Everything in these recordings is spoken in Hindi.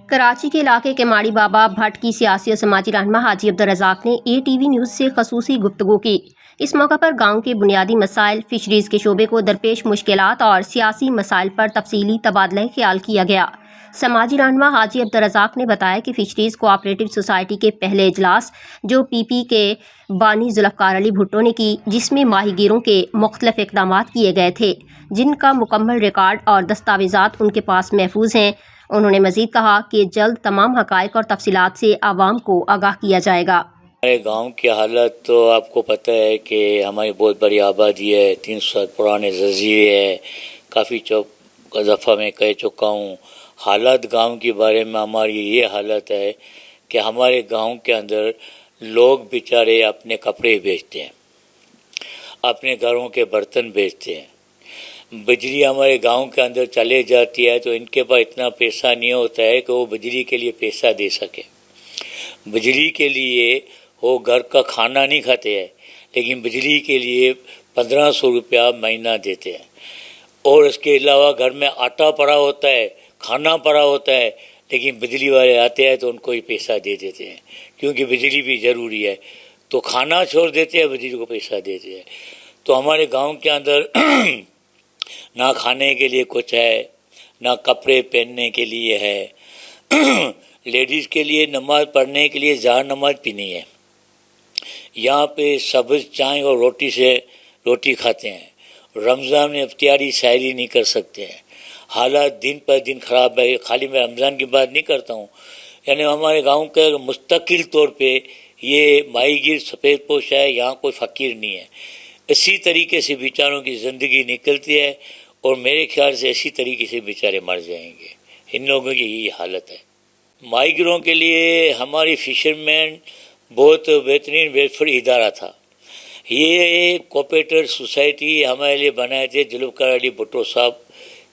कराची के इलाके के माड़ी बाबा भट्ट की सियासी और समाजी रहनुमा हाजी अब्दुल रज़ाक ने ATV न्यूज़ से खसूसी गुफ्तगू की। इस मौका पर गाँव के बुनियादी मसाइल, फिशरीज़ के शोबे को दरपेश मुश्किलात और सियासी मसाइल पर तफसीली तबादला ख्याल किया गया। समाजी रहनुमा हाजी अब्दुल रज़ाक ने बताया कि फिशरीज़ कोऑपरेटिव सोसाइटी के पहले इजलास जो PP के बानी जुल्फ़कार अली भुट्टो ने की, जिसमें माहीगीरों के मुख्तलिफ इक़दाम किए गए थे, जिनका मुकम्मल रिकॉर्ड और दस्तावेज़ात उनके पास महफूज हैं। उन्होंने मज़ीद कहा कि जल्द तमाम हक़ाइक़ और तफसीलात से आवाम को आगाह किया जाएगा। हमारे गांव की हालत तो आपको पता है कि हमारी बहुत बड़ी आबादी है, 300 साल पुराने जजीरे है, काफ़ी दफ़ा मैं कह चुका हूँ। हालत गांव के बारे में हमारी ये हालत है कि हमारे गांव के अंदर लोग बेचारे अपने कपड़े बेचते हैं, अपने घरों के बर्तन बेचते हैं। बिजली हमारे गांव के अंदर चले जाती है तो इनके पास इतना पैसा नहीं होता है कि वो बिजली के लिए पैसा दे सके। बिजली के लिए वो घर का खाना नहीं खाते हैं, लेकिन बिजली के लिए 1500 रुपया महीना देते हैं। और इसके अलावा घर में आटा पड़ा होता है, खाना पड़ा होता है, लेकिन बिजली वाले आते हैं तो उनको ही पैसा दे देते हैं, क्योंकि बिजली भी ज़रूरी है। तो खाना छोड़ देते हैं, बिजली को पैसा देते हैं। तो हमारे गाँव के अंदर ना खाने के लिए कुछ है, ना कपड़े पहनने के लिए है। लेडीज़ के लिए नमाज पढ़ने के लिए ज़ार नमाज भी नहीं है। यहाँ पे सब्ज़ चाय और रोटी से रोटी खाते हैं। रमज़ान में इफ्तियारी शायरी नहीं कर सकते हैं। हालात दिन पर दिन ख़राब है। खाली मैं रमज़ान की बात नहीं करता हूँ, यानी हमारे गांव के मुस्तकिल तौर पे ये माहीगीर सफ़ेद पोश है, यहाँ कोई फ़कीर नहीं है। इसी तरीके से बेचारों की ज़िंदगी निकलती है और मेरे ख्याल से इसी तरीके से बेचारे मर जाएंगे। इन लोगों की यही हालत है। माहीगीरों के लिए हमारी फिशरमैन बहुत बेहतरीन वेलफेयर इदारा था। ये कोऑपरेटिव सोसाइटी हमारे लिए बनाए थे जुल्फ़कार अली भुट्टो साहब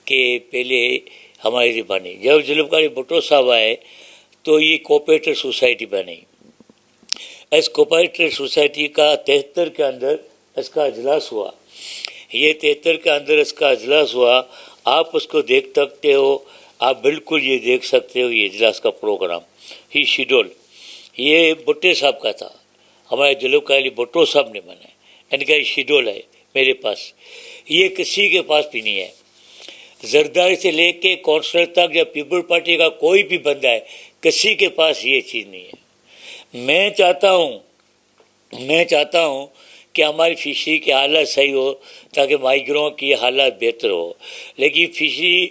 के पहले हमारे लिए बनी। जब जुल्फ़कार अली भुट्टो साहब आए तो ये कोऑपरेटिव सोसाइटी बनी। इस कोऑपरेटिव सोसाइटी का 73 के अंदर इसका इजलास हुआ। ये 73 के अंदर इसका इजलास हुआ। आप उसको देख सकते हो, आप बिल्कुल ये देख सकते हो। ये इजलास का प्रोग्राम ही शेड्यूल ये भुट्टो साहब का था, हमारे जुल्फ़कार अली भुट्टो साहब ने बनाया। इनका ये शेड्यूल है मेरे पास, ये किसी के पास भी नहीं है। जरदारी से लेके कौंसलर तक या पीपल पार्टी का कोई भी बंदा है, किसी के पास ये चीज़ नहीं है। मैं चाहता हूँ कि हमारी फिशरी की हालत सही हो ताकि माहीगीरों की हालत बेहतर हो। लेकिन फिशरी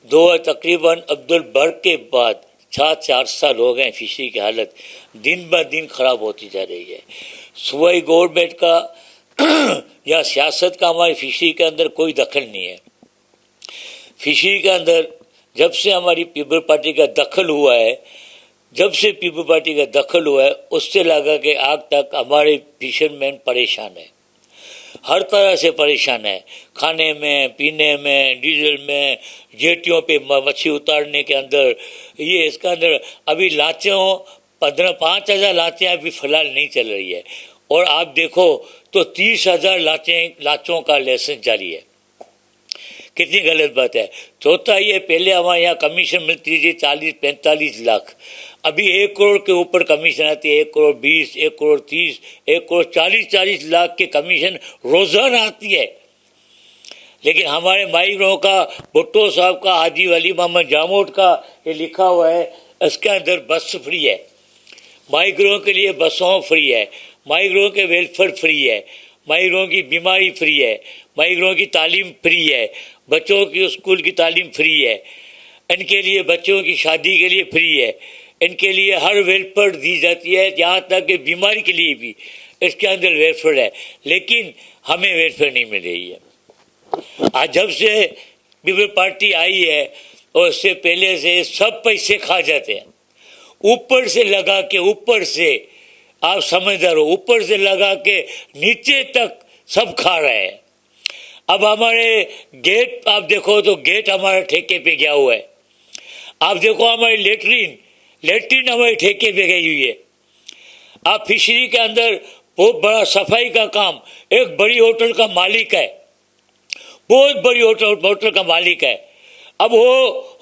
तकरीबन अब्दुल बर्क के बाद 4 साल हो गए। फिशरी की हालत दिन ब दिन ख़राब होती जा रही है। सूबाई गवर्नमेंट का या सियासत का हमारी फिशरी के अंदर कोई दखल नहीं है। फिशरी के अंदर जब से हमारी पीपल पार्टी का दखल हुआ है, उससे लगा कि आग तक हमारे फिशरमैन परेशान है, हर तरह से परेशान है। खाने में, पीने में, डीजल में, जेटियों पे मच्छी उतारने के अंदर, ये इसका अंदर अभी लाचों 5,000 लाचें अभी फ़िलहाल नहीं चल रही है। और आप देखो तो 30,000 लाचों का लाइसेंस जारी है। कितनी गलत बात है। चौथा ये, पहले हमारे यहाँ कमीशन मिलती थी 40-45 लाख, अभी 1 करोड़ के ऊपर कमीशन आती है। 1 करोड़ 20, 1 करोड़ 30, 1 करोड़ 40 लाख के कमीशन रोजाना आती है। लेकिन हमारे माहीगीरों का, भुट्टो साहब का, हाजी वली मोहम्मद जामोद का ये लिखा हुआ है, इसके अंदर बस फ्री है। माहीगीरों के लिए बसों फ्री है, माहीगीरों के वेलफेयर फ्री है, माहीगीरों की बीमारी फ्री है, माहीगीरों की तालीम फ्री है, बच्चों की स्कूल की तालीम फ्री है, इनके लिए बच्चों की शादी के लिए फ्री है, इनके लिए हर वेलफेयर दी जाती है, यहाँ तक कि बीमारी के लिए भी इसके अंदर वेलफेयर है। लेकिन हमें वेलफेयर नहीं मिल रही है। आज जब से पीपल पार्टी आई है और उससे पहले से सब पैसे खा जाते हैं, ऊपर से लगा के, ऊपर से आप समझदार हो, ऊपर से लगा के नीचे तक सब खा रहे हैं। अब हमारे गेट आप देखो तो गेट हमारे ठेके पे गया हुआ है। आप देखो हमारी लेटरिन हमारे ठेके पे गई हुई है। आप फिशरी के अंदर बहुत बड़ा सफाई का काम एक बड़ी होटल का मालिक है, बहुत बड़ी होटल का मालिक है। अब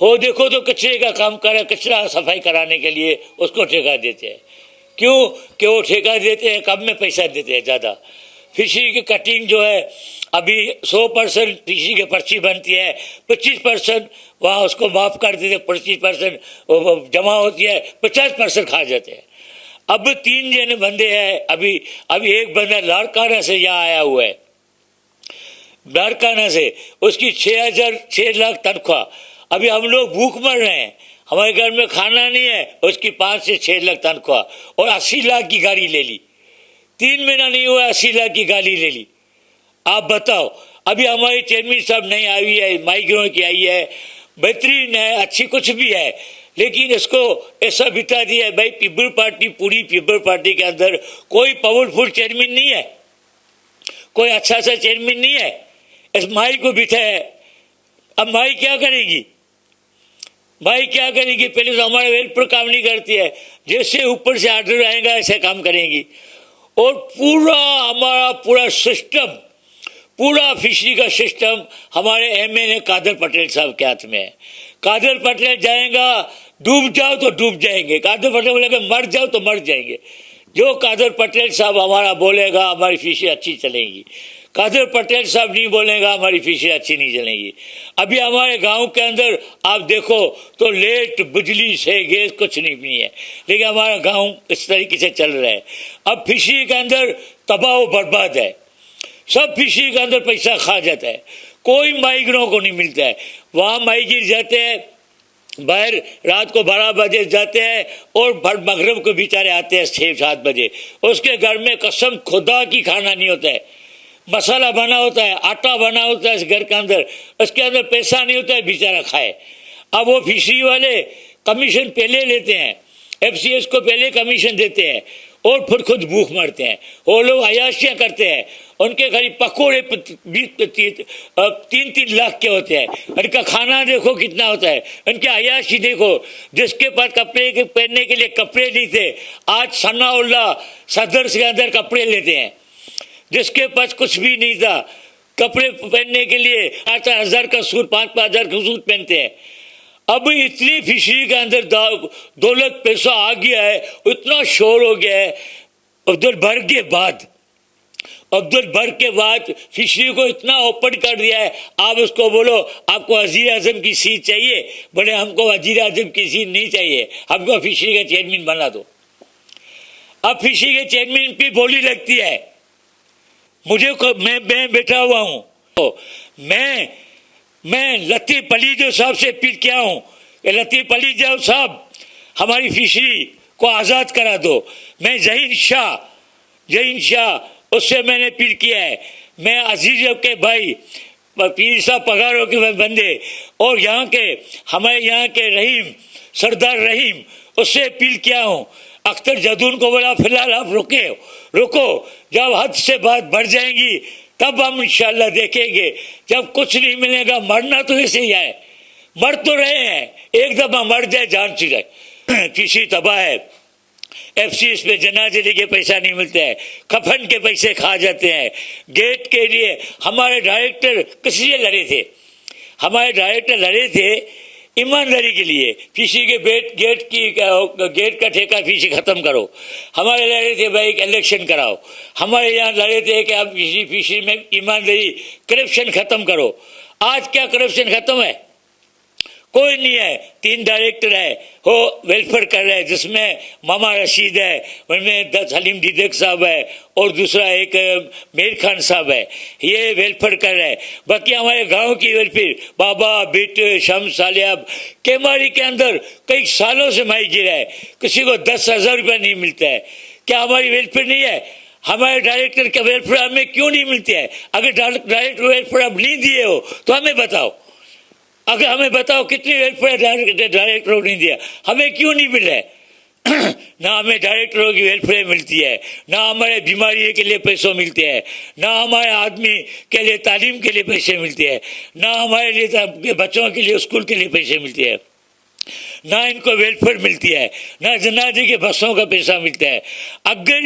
हो देखो तो कचरे का काम करे, कचरा सफाई कराने के लिए उसको ठेका देते हैं। क्यों कि वो ठेका देते हैं, कम में पैसा देते हैं ज़्यादा। फिशरी की कटिंग जो है अभी 100% फिशरी की पर्ची बनती है, 25% वहाँ उसको माफ़ कर देते, 25% जमा होती है, 50% खा जाते हैं। अब 3 जने बंदे हैं, अभी एक बंदा लाड़काना से यहाँ आया हुआ है, लाड़काना से, उसकी 6 लाख तनख्वाह। अभी हम लोग भूख मर रहे हैं, हमारे घर में खाना नहीं है, उसकी 5 से 6 लाख तनख्वाह और 80 लाख की गाड़ी ले ली। 3 महीना नहीं हुआ 80 लाख की गाड़ी ले ली। आप बताओ, अभी हमारी चेयरमैन साहब नहीं आई है, माइग्रेन की आई है, बेहतरीन है, अच्छी कुछ भी है, लेकिन इसको ऐसा बिता दिया है भाई, पीपल पार्टी, पूरी पीपल पार्टी के अंदर कोई पावरफुल चेयरमैन नहीं है, कोई अच्छा सा चेयरमैन नहीं है, इस माई को बिठाया है। अब माई क्या करेगी? माई क्या करेगी? पहले तो हमारे वेलफेयर काम नहीं करती है, जैसे ऊपर से आर्डर आएगा ऐसे काम करेंगी। और पूरा सिस्टम, पूरा फिशरी का सिस्टम हमारे एमएनए कादर पटेल साहब के हाथ में है। कादर पटेल जाएगा, डूब जाओ तो डूब जाएंगे, कादर पटेल बोलेगा मर जाओ तो मर जाएंगे। जो कादर पटेल साहब हमारा बोलेगा हमारी फिशरी अच्छी चलेगी, कादर पटेल साहब नहीं बोलेगा हमारी फिशरी अच्छी नहीं चलेगी। अभी हमारे गांव के अंदर आप देखो तो लेट बिजली से गैस कुछ नहीं है, लेकिन हमारा गांव इस तरीके से चल रहा है। अब फिशरी के अंदर तबाह बर्बाद है, सब फिशरी के अंदर पैसा खा जाता है, कोई माइग्रेनों को नहीं मिलता है। वहाँ माइगिर जाते हैं, बाहर रात को 12 बजे जाते हैं और मगरब को बेचारे आते हैं 6-7 बजे। उसके घर में कसम खुदा की खाना नहीं होता है, मसाला बना होता है, आटा बना होता है इस घर के अंदर, उसके अंदर पैसा नहीं होता है, बेचारा खाए। अब वो फिशरी वाले कमीशन पहले लेते हैं, एफसीएस को पहले कमीशन देते हैं और फिर खुद भूख मरते हैं। वो लोग अयाशियाँ करते हैं, उनके करीब पकौड़े 3-3 लाख के होते हैं, उनका खाना देखो कितना होता है, उनके अयाशी देखो। जिसके पास कपड़े के पहनने के लिए कपड़े नहीं थे, आज सनाउल्लाह सदर के अंदर कपड़े लेते हैं। जिसके पास कुछ भी नहीं था, कपड़े पहनने के लिए 8,000 का सूट, 5,000 का सूट पहनते हैं। अब इतनी फिशरी के अंदर दौलत पैसा आ गया है, इतना शोर हो गया है। अब्दुल भर के बाद फिशरी को इतना ओपन कर दिया है। आप उसको बोलो आपको वजीर आजम की सीट चाहिए, बोले हमको वजीर आजम की सीट नहीं चाहिए, हमको फिशरी का चेयरमैन बना दो। अब फिशरी के चेयरमैन की बोली लगती है, मैं बैठा हुआ हूँ, तो मैं लतीफ अली जो साहब से अपील किया हूँ कि लतीफ अली जो साहब हमारी फिशरी को आज़ाद करा दो। मैं जहीन शाह उससे मैंने अपील किया है। मैं अजीज के भाई पीर साहब पगारों के बंदे और हमारे यहाँ के रहीम, सरदार रहीम, उससे अपील किया हूँ। अख्तर जदून को बोला फिलहाल आप रुको, जब हद से बात बढ़ जाएंगी तब हम इंशाल्लाह देखेंगे। जब कुछ नहीं मिलेगा, मरना तो ऐसे ही है, मर तो रहे हैं, एक दफा मर जाए जान सी जाए। किसी तबाह है, एफसीएस पे जनाजे के पैसा नहीं मिलता है, कफन के पैसे खा जाते हैं। गेट के लिए हमारे डायरेक्टर किसी से लड़े थे, हमारे डायरेक्टर लड़े थे ईमानदारी के लिए, किसी के गेट का ठेका फीसी खत्म करो। हमारे लड़े थे भाई इलेक्शन कराओ, हमारे यहाँ लड़े थे कि आप फीसी में ईमानदारी, करप्शन खत्म करो। आज क्या करप्शन खत्म है? कोई नहीं है। 3 डायरेक्टर है, वो वेलफेयर कर रहे हैं, जिसमें मामा रशीद है, उनमें सलीम दीदक साहब है और दूसरा एक मेर खान साहब है, ये वेलफेयर कर रहे हैं। बाकी हमारे गांव की वेलफेयर बाबा बेटे शम्स सालियाब केमारी के अंदर कई सालों से माई गिरा है, किसी को 10,000 रुपया नहीं मिलता है। क्या हमारी वेलफेयर नहीं है? हमारे डायरेक्टर के वेलफेयर हमें क्यों नहीं मिलते हैं? अगर डायरेक्टर वेलफेयर अब नहीं दिए हो तो हमें बताओ, अगर हमें बताओ कितनी वेलफेयर डायरेक्टरों ने दिया, हमें क्यों नहीं मिला है? ना हमें डायरेक्टरों की वेलफेयर मिलती है, ना हमारे बीमारी के लिए पैसों मिलते हैं, ना हमारे आदमी के लिए तालीम के लिए पैसे मिलते हैं, ना हमारे लिए बच्चों के लिए स्कूल के लिए पैसे मिलते हैं, ना इनको वेलफेयर मिलती है, ना जनाजे के बसों का पैसा मिलता है। अगर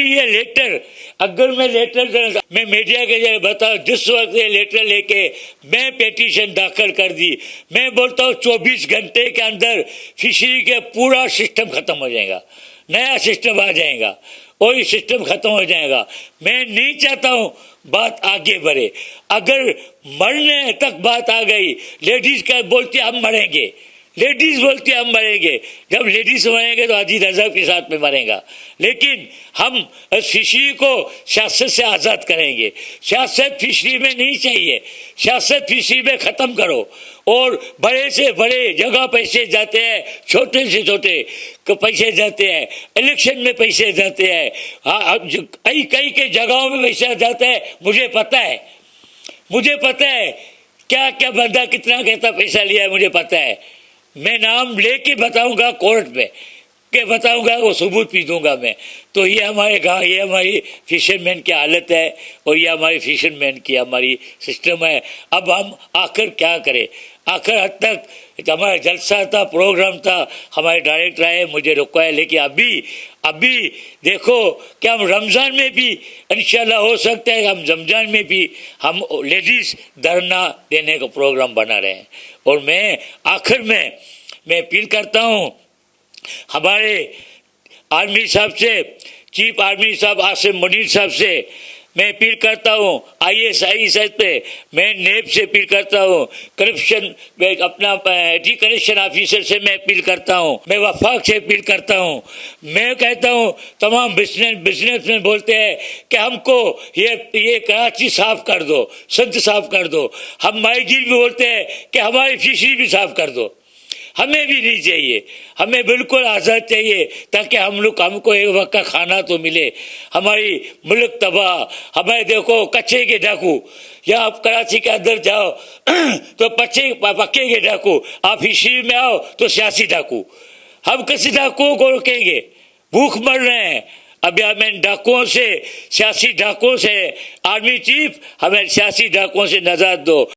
मैं लेटर मैं मीडिया के जरिए बताऊं, जिस वक्त ये लेटर लेके मैं पिटीशन दाखिल कर दी, मैं बोलता हूँ 24 घंटे के अंदर फिशरी के पूरा सिस्टम खत्म हो जाएगा, नया सिस्टम आ जाएगा और ये सिस्टम खत्म हो जाएगा। मैं नहीं चाहता हूँ बात आगे बढ़े। अगर मरने तक बात आ गई, लेडीज का बोलती हम मरेंगे, लेडीज बोलती हम मरेंगे, जब लेडीज मरेंगे तो हाजी रजा के साथ में मरेगा। लेकिन हम फिशरी को सियासत से आज़ाद करेंगे। सियासत फिशरी में नहीं चाहिए, सियासत फिशरी में ख़त्म करो। और बड़े से बड़े जगह पैसे जाते हैं, छोटे से छोटे पैसे जाते हैं, इलेक्शन में पैसे जाते हैं, कई कई के जगहों में पैसा जाता है। मुझे पता है क्या क्या बंदा कितना कहता पैसा लिया है, मुझे पता है। मैं नाम लेके बताऊंगा कोर्ट में, के बताऊंगा, वो सबूत भी दूंगा मैं। तो ये हमारे गाँव, ये हमारी फिशरमैन की हालत है और ये हमारी फिशरमैन की हमारी सिस्टम है। अब हम आखिर क्या करें? आखिर हद तक हमारा जलसा था, प्रोग्राम था, हमारे डायरेक्टर आए, मुझे रुकवाया। लेकिन अभी देखो कि हम रमज़ान में भी इंशाल्लाह हो सकता है, हम रमज़ान में भी हम लेडीज़ धरना देने का प्रोग्राम बना रहे हैं। और मैं आखिर में मैं अपील करता हूँ हमारे आर्मी साहब से, चीफ आर्मी साहब आसिम मुनीर साहब से मैं अपील करता हूँ, ISIS पे मैं नेब से अपील करता हूँ, करप्शन अपना एंटी करप्शन ऑफिसर से मैं अपील करता हूँ, मैं वफाक से अपील करता हूँ। मैं कहता हूँ तमाम बिजनेसमैन बोलते हैं कि हमको ये कराची साफ कर दो, संत साफ कर दो। हम माहिर भी बोलते हैं कि हमारी फिशरी भी साफ कर दो। हमें भी नहीं चाहिए, हमें बिल्कुल आज़ाद चाहिए ताकि हमको एक वक्त का खाना तो मिले। हमारी मुल्क तबाह, हमें देखो कच्चे के डाकू, या आप कराची के अंदर जाओ तो पक्के के डाकू, आप हिस्ट्री में आओ तो सियासी डाकू। हम किसी डाकुओं को रोकेंगे? भूख मर रहे हैं। अभी हमें डाकुओं से, सियासी डाकुओं से, आर्मी चीफ हमें सियासी डाकुओं से नजात दो।